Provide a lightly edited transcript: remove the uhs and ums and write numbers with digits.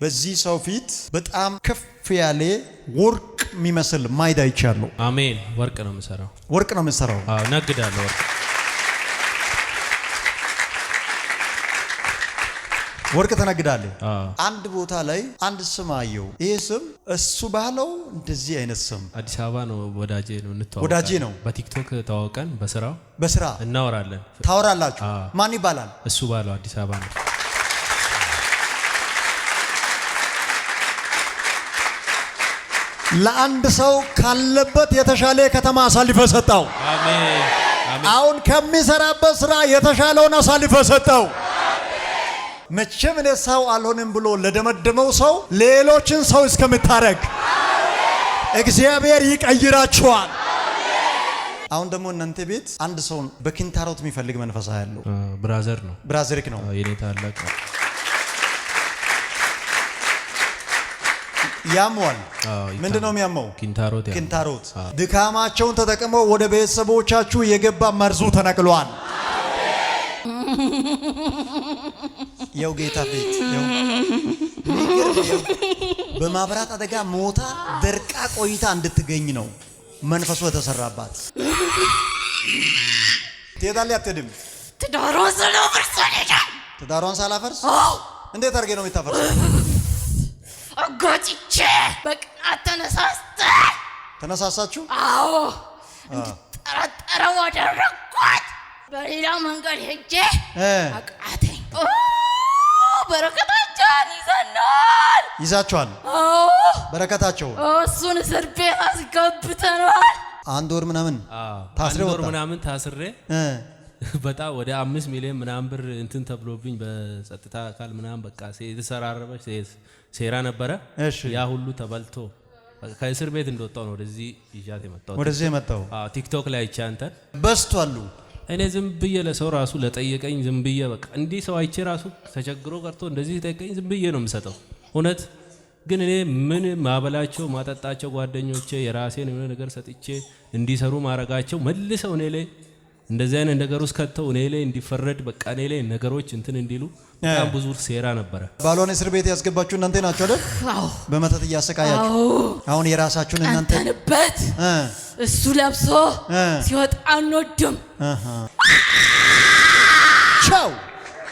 በዚህ ሰው ፊት በጣም ከፍ ያለ ወርቅ የሚመስል ማይዳ ይቻላል። አሜን። ወርቅ ነው የምሰራው። ወርቅ ነው የምሰራው። ነግዳለሁ። ወርቅ ተነግዳለህ። አንድ ቦታ ላይ አንድ ስም አየው። ይሄ ስም እሱ ባለው እንደዚህ አይነት ስም አዲስ አበባ ነው። ወዳጄ ነው። እንተዋወቃለን። ወዳጄ ነው። በቲክቶክ ተዋወቀን። በስራ እናወራለን። ታወራላችሁ። ማን ይባላል? እሱ ባለው አዲስ አበባ ነው። ለአንድ ሰው ካለበት የተሻለ ከተማ አሳልፈ ሰጣው። አሜን። አሁን ከሚሰራበት ስራ የተሻለውን አሳልፈ ሰጣው። መቼም እኔ ሰው አልሆንም ብሎ ለደመደመው ሰው ሌሎችን ሰው እስከምታረግ እግዚአብሔር ይቀይራቸዋል። አሁን ደግሞ እናንተ ቤት አንድ ሰው በኪንታሮት የሚፈልግ መንፈሳ ያለው ብራዘር ነው። ብራዘርክ ነው። የኔ ታላቅ ያሟል። ምንድነው የሚያመው? ኪንታሮት። ድካማቸውን ተጠቅመው ወደ ቤተሰቦቻችሁ የገባ መርዙ ተነቅሏል። ያው ጌታ ቤት በማብራት አደጋ ሞታ ደርቃ ቆይታ እንድትገኝ ነው መንፈሱ የተሰራባት። ትሄዳለህ አትሄድም? ትዳሯን ሳላፈርስ እንዴት አድርጌ ነው የምታፈርሰው? አጋጭቼ በቅናት ተነሳሳችሁ? አዎ እንድጠረጠረው አደረኳት። በሌላ መንገድ ሄጄ አቃተኝ። በረከታቸውን ይዘናል። ይዛቸዋል። በረከታቸው እሱን እስር ቤት አስገብተናል። አንድ ወር ምናምን ታስሬ በጣም ወደ 5 ሚሊዮን ምናምን ብር እንትን ተብሎብኝ በጸጥታ አካል ምናምን በቃ የተሰራረበች ሴራ ነበረ። ያ ሁሉ ተበልቶ ከእስር ቤት እንደወጣው ነው ወደዚህ ይዣት የመጣው። ወደዚህ የመጣው ቲክቶክ ላይ አይቼ አንተን በስቷል። እኔ ዝም ብዬ ለሰው ራሱ ለጠየቀኝ ዝም ብዬ በቃ እንዲህ ሰው አይቼ ራሱ ተቸግሮ ቀርቶ እንደዚህ ጠየቀኝ ዝም ብዬ ነው የምሰጠው። እውነት ግን እኔ ምን ማበላቸው ማጠጣቸው ጓደኞቼ የራሴን የሆነ ነገር ሰጥቼ እንዲሰሩ ማረጋቸው መልሰው እኔ ላይ እንደዚህ አይነት ነገር ውስጥ ከተው እኔ ላይ እንዲፈረድ በቃ እኔ ላይ ነገሮች እንትን እንዲሉ በጣም ብዙ ሴራ ነበረ። ባሏን እስር ቤት ያስገባችሁ እናንተ ናችሁ አይደል? በመተት እያሰቃያችሁ አሁን የራሳችሁን እናንተ አንተንበት እሱ ለብሶ ሲወጣ አንወድም። ቻው